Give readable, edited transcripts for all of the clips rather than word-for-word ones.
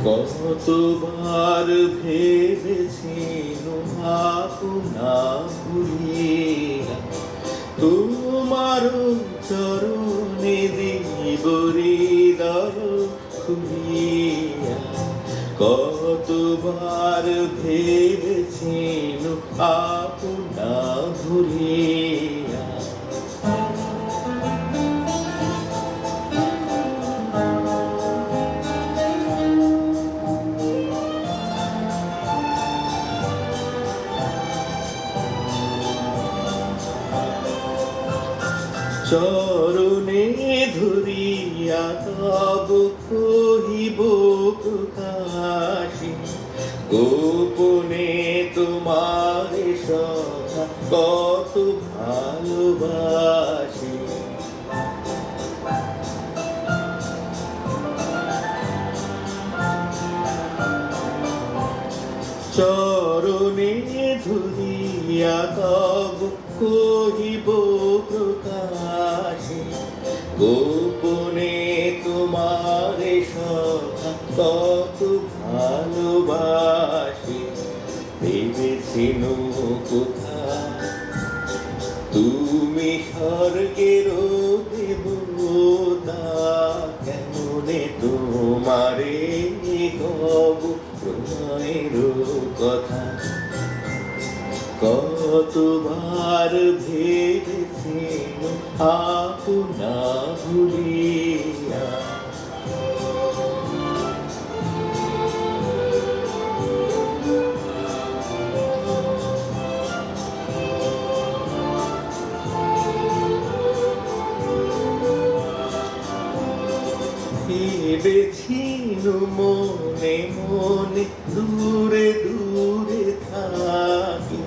কতবার ভেবেছি আপনা ভুলিয়া তোমার চরণে দিব হৃদয় খুলিয়া। কতবার ভেবেছি আপনা ভুলিয়া। চরণে ধরিয়া তব কহিব প্রকাশে, গোপনে তোমার সখা কত ভালোবাসি। চরণে ধরিয়া তব কহিব প্রকাশে, গোপনে তোমার সখা কত ভালোবাসি। ভেবেছিল কোথা তুমি স্বর্গের দেবতা, কেমনে তোমারে গব প্রণয়ের কথা। কতবার ভেবেছি আপনা ভুলিয়া। ভেবেছি মনে মনে দূরে দূরে থাকি,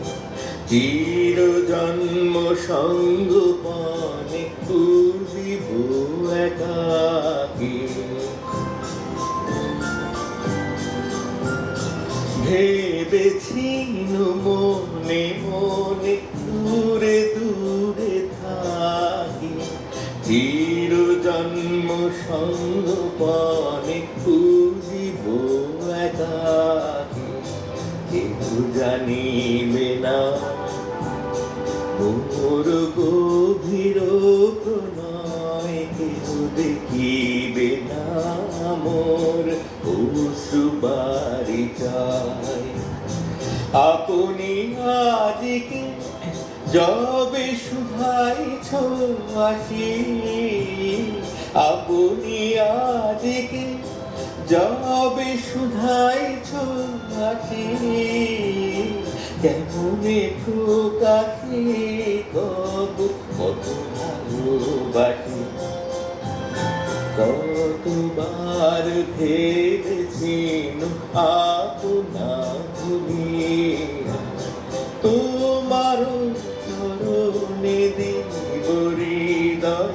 চির জন্ম সঙ্গপানে পুজিব একাকী। ভেবেছি মনে মনে দূরে দূরে থাকি, চির জন্ম সঙ্গপানে পুজিব একাকী। কেউ জানিবে না মোর গভীর প্রণয়, কেউ দেখিবে না মোর অশ্রুবারি চায়। আপনি আজকে যবে শুধাইছ আসি, আপনি আজকে যবে শুধাইছ আসি, কেমনে ঠোকাছি কব কত ভালোবাসি। কতবার ভেবেছি আপনা ভুলিয়া, তোমার চরণে দিব হৃদয়